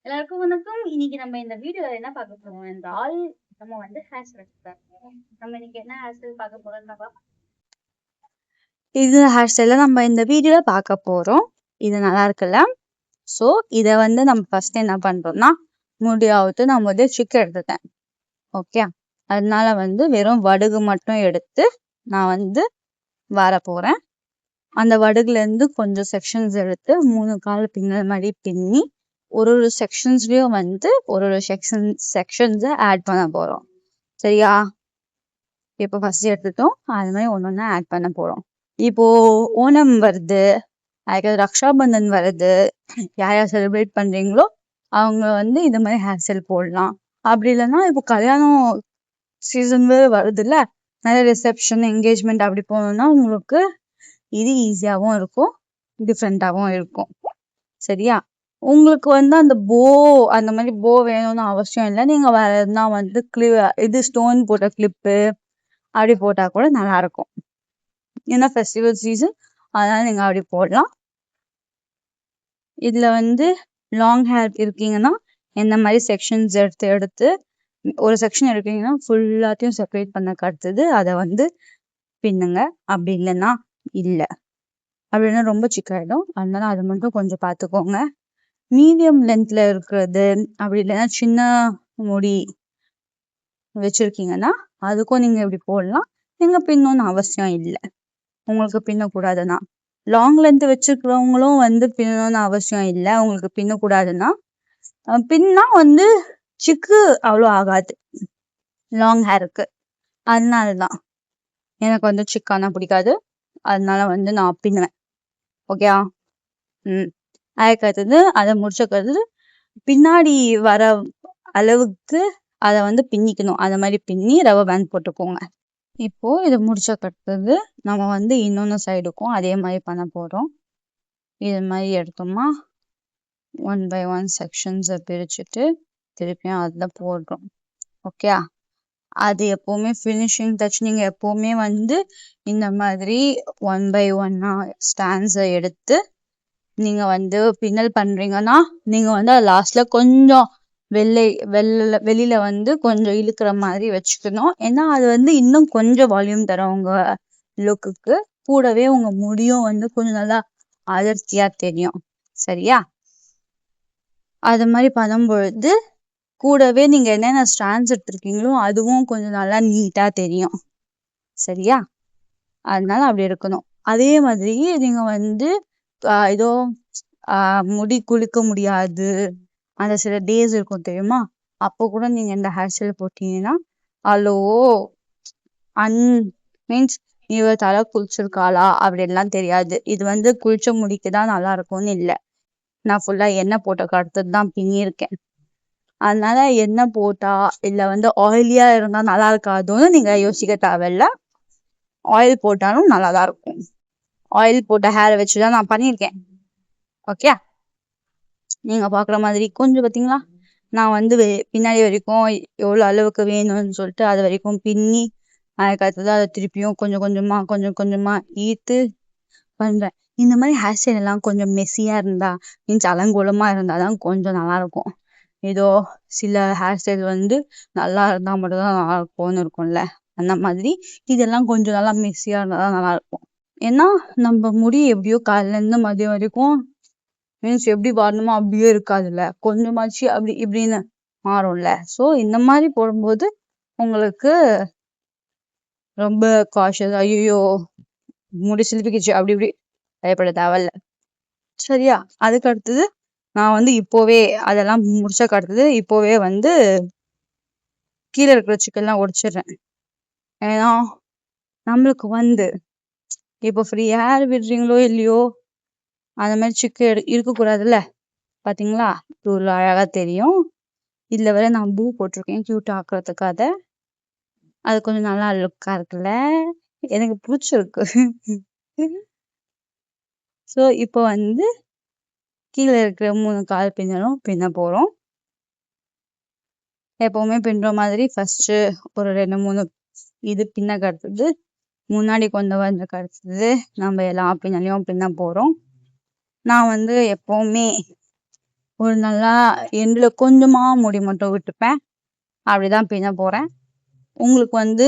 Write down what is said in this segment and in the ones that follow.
எல்லாருக்கும் வணக்கம். இன்னைக்கு நம்ம இந்த வீடியோல என்ன பார்க்க போறோம் என்றால், நம்ம வந்து ஹேர் ஸ்டைல் பார்ப்போம். நம்ம இன்னைக்கு என்ன ஹேர் ஸ்டைல் பார்க்க போறோம்னா, இது ஹேர் ஸ்டைல நம்ம இந்த வீடியோல பார்க்க போறோம். இது நல்லா இருக்குல்ல? ஸோ இதை வந்து நம்ம ஃபர்ஸ்ட் என்ன பண்றோம்னா, முடியாவது நான் வந்து சிக்கு எடுத்துட்டேன். ஓகே, அதனால வந்து வெறும் வடுகு மட்டும் எடுத்து நான் வந்து வர போறேன். அந்த வடுகுல இருந்து கொஞ்சம் செக்ஷன்ஸ் எடுத்து 3 கால் பின்னல் மாதிரி பின்னி ஒரு செக்ஷன்ஸ்லயும் வந்து ஒரு செக்ஷன்ஸை ஆட் பண்ண போறோம். சரியா? இப்போ ஃபர்ஸ்ட் எடுத்துட்டோம், அது மாதிரி ஒன்னொன்னா ஆட் பண்ண போறோம். இப்போ ஓணம் வருது, அதுக்கு ரக்ஷாபந்தன் வருது. யார் யார் செலிப்ரேட் பண்றீங்களோ அவங்க வந்து இந்த மாதிரி ஹேர் ஸ்டைல் போடலாம். அப்படி இல்லைன்னா இப்போ கல்யாணம் சீசன் வருது இல்ல, நிறைய ரிசப்ஷன் என்கேஜ்மெண்ட் அப்படி போனோம்னா உங்களுக்கு இது ஈஸியாகவும் இருக்கும், டிஃப்ரெண்டாகவும் இருக்கும். சரியா? உங்களுக்கு வந்து அந்த அந்த மாதிரி போ வேணும்னு அவசியம் இல்லை. நீங்க வேற எதுனா வந்து இது ஸ்டோன் போட்ட கிளிப்பு அப்படி போட்டா கூட நல்லா இருக்கும். ஏன்னா ஃபெஸ்டிவல் சீசன், அதனால நீங்க அப்படி போடலாம். இதுல வந்து லாங் ஹேர் இருக்கீங்கன்னா இந்த மாதிரி செக்ஷன்ஸ் எடுத்து ஒரு செக்ஷன் எடுக்கீங்கன்னா ஃபுல்லாத்தையும் செப்பரேட் பண்ண கடுத்தது அதை வந்து பின்னுங்க. அப்படி இல்லைன்னா இல்லை, அப்படின்னா ரொம்ப சிக்காயிடும். அதனால அதை மட்டும் கொஞ்சம் பார்த்துக்கோங்க. மீடியம் லென்த்ல இருக்கிறது அப்படி இல்லைன்னா சின்ன முடி வச்சிருக்கீங்கன்னா அதுக்கும் நீங்க இப்படி போடலாம். நீங்க பின்னணும்னு அவசியம் இல்லை. உங்களுக்கு பின்னக்கூடாதுன்னா, லாங் லென்த் வச்சிருக்கிறவங்களும் வந்து பின்னணும்னு அவசியம் இல்லை. உங்களுக்கு பின்னக்கூடாதுன்னா பின்னா வந்து சிக்கு அவ்வளோ ஆகாது லாங் ஹேருக்கு. அதனாலதான் எனக்கு வந்து சிக்கானா பிடிக்காது. அதனால வந்து நான் பின்னுவேன். ஓகேயா? அதுக்கு அடுத்தது அதை முடிச்சக்கிறது பின்னாடி வர அளவுக்கு அதை வந்து பின்னிக்கணும். அந்த மாதிரி பின்னி ரப்பர் பேண்ட் போட்டுக்கோங்க. இப்போ இதை முடிச்சக்கடுத்தது நம்ம வந்து இன்னொன்று சைடுக்கும் அதே மாதிரி பண்ண போறோம். இது மாதிரி எடுத்தோமா 1 by 1 செக்ஷன்ஸை பிரிச்சுட்டு திருப்பியும் அதில் போடுறோம். ஓகே, அது எப்பவுமே ஃபினிஷிங் டச். நீங்க எப்பவுமே வந்து இந்த மாதிரி 1 by 1 ஸ்டாண்ட்ஸை எடுத்து நீங்க வந்து பின்னல் பண்றீங்கன்னா நீங்க வந்து லாஸ்ட்ல கொஞ்சம் வெளியில வந்து கொஞ்சம் இழுக்கிற மாதிரி வச்சுக்கணும். ஏன்னா அது வந்து இன்னும் கொஞ்சம் வால்யூம் தரும் உங்க லுக்குக்கு. கூடவே உங்க முடியும் வந்து கொஞ்சம் நல்லா அடர்த்தியா தெரியும். சரியா? அது மாதிரி பண்ணும்பொழுது கூடவே நீங்க என்னென்ன ஸ்டாண்ட்ஸ் எடுத்திருக்கீங்களோ அதுவும் கொஞ்சம் நல்லா நீட்டா தெரியும். சரியா? அதனால அப்படி இருக்கணும். அதே மாதிரி நீங்க வந்து ஏதோ முடி குளிக்க முடியாது அந்த சில டேஸ் இருக்கும் தெரியுமா, அப்போ கூட நீங்க இந்த ஹேர் ஸ்டைல் போட்டீங்கன்னா அவ்வளோ மீன்ஸ் இவ தலை குளிச்சிருக்காளா அப்படின்லாம் தெரியாது. இது வந்து குளிச்ச முடிக்குதான் நல்லா இருக்கும்னு இல்லை. நான் ஃபுல்லா எண்ணெய் போட்ட கடுத்தது தான் பின்னிருக்கேன். அதனால எண்ணெய் போட்டா இல்ல வந்து ஆயிலியா இருந்தா நல்லா இருக்காதுன்னு நீங்க யோசிக்க தேவையில்ல. ஆயில் போட்டாலும் நல்லாதான் இருக்கும். ஆயில் போட்ட ஹேரை வச்சுதான் நான் பண்ணியிருக்கேன். ஓகே, நீங்க பாக்குற மாதிரி கொஞ்சம் பாத்தீங்களா, நான் வந்து பின்னாடி வரைக்கும் எவ்வளவு அளவுக்கு வேணும்னு சொல்லிட்டு அது வரைக்கும் பின்னி அதுக்கு அடுத்தது அதை திருப்பியும் கொஞ்சம் கொஞ்சமா ஈர்த்து பண்றேன். இந்த மாதிரி ஹேர் ஸ்டைல் எல்லாம் கொஞ்சம் மெஸ்ஸியா இருந்தா மீன்ஸ் அலங்கோலமா இருந்தாதான் கொஞ்சம் நல்லா இருக்கும். ஏதோ சில ஹேர் ஸ்டைல் வந்து நல்லா இருந்தா மட்டும் தான் நல்லா இருக்கும்னு இருக்கும்ல, அந்த மாதிரி இதெல்லாம் கொஞ்சம் நல்லா மெஸ்ஸியா இருந்தாதான் நல்லா இருக்கும். ஏன்னா நம்ம முடி எப்படியோ காலையில இருந்து மதியம் வரைக்கும் மீன்ஸ் எப்படி வரணுமோ அப்படியே இருக்காதுல்ல, கொஞ்சமாச்சு அப்படி இப்படின்னு மாறும்ல. ஸோ இந்த மாதிரி போடும்போது உங்களுக்கு ரொம்ப காஷஸ், ஐயோ முடி சிலிப்பிக்கிச்சு அப்படி இப்படி பயப்பட தேவையில்ல. சரியா? அதுக்கு அடுத்தது நான் வந்து இப்போவே அதெல்லாம் முடிச்சக்கு அடுத்தது இப்போவே வந்து கீழே இருக்கிற சிக்கெல்லாம் உடைச்சிடுறேன். ஏன்னா நம்மளுக்கு வந்து இப்போ ஃப்ரீ ஹேர் விடுறீங்களோ இல்லையோ அந்த மாதிரி சிக்கு இருக்கக்கூடாதுல்ல. பாத்தீங்களா, இவ்வளோ அழகா தெரியும். இதுல வர நான் பூ போட்டிருக்கேன் கியூட் ஆக்குறதுக்காக. அது கொஞ்சம் நல்லா லுக்கா இருக்குல்ல, எனக்கு பிடிச்சிருக்கு. ஸோ இப்போ வந்து கீழே இருக்கிற 3 கால் பின்னலும் பின்ன போறோம். எப்பவுமே பின்னுற மாதிரி ஃபர்ஸ்ட் ஒரு 2-3 இது பின்ன கடுத்தது முன்னாடி கொண்டு வந்து கடுத்தது நம்ம எல்லா பின்னலையும் பின்ன போறோம். நான் வந்து எப்பவுமே ஒரு நல்லா எண்டுல கொஞ்சமா முடி மட்டும் விட்டுப்பேன். அப்படிதான் பின்ன போறேன். உங்களுக்கு வந்து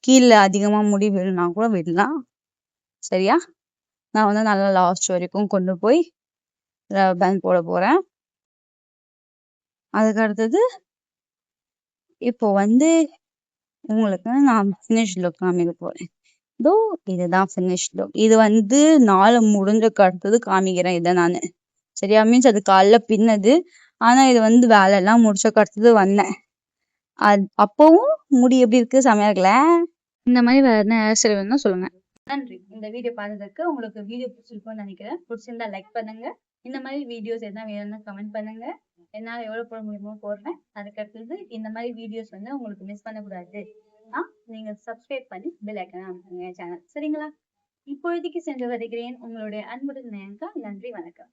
கீழே அதிகமா முடி வேணும்னா கூட விடலாம். சரியா? நான் வந்து நல்லா லாஸ்ட் வரைக்கும் கொண்டு போய் ரப்பர் பேண்ட் போட போறேன். அதுக்கு அடுத்தது இப்போ வந்து உங்களுக்கு நான் ஃபினிஷ் லுக் காமிக்க போறேன். இதோ இதுதான் ஃபினிஷ் லுக். இது வந்து நாள் முடிஞ்சக்கு அடுத்தது காமிக்கிறேன் இதை நானு. சரியா? மீன்ஸ் அது காலைல பின்னது. ஆனா இது வந்து வேலை எல்லாம் முடிச்சக்கு அடுத்தது வந்தேன். அப்பவும் முடி எப்படி இருக்கு? செமையா இருக்குல்ல? இந்த மாதிரி வேற என்ன ஹேர் ஸ்டைல் வேணும்னா சொல்லுங்க. நன்றி. இந்த வீடியோ பார்த்ததுக்கு. உங்களுக்கு வீடியோ பிடிச்சிருக்கும்னு நினைக்கிறேன். பிடிச்சிருந்தா லைக் பண்ணுங்க. இந்த மாதிரி வீடியோஸ் எதனா வேணும்னா கமெண்ட் பண்ணுங்க. என்னால எவ்வளவு போட முடியுமோ போடுறேன். அதுக்கு அடுத்தது இந்த மாதிரி வீடியோஸ் வந்து உங்களுக்கு மிஸ் பண்ணக்கூடாது. நீங்க சப்ஸ்கிரைப் பண்ணி பெல் ஐக்கான அமுக்குங்க சேனல். சரிங்களா? இப்பொழுதைக்கு சென்று வருகிறேன். உங்களுடைய அன்புடன் நேயங்கா. நன்றி, வணக்கம்.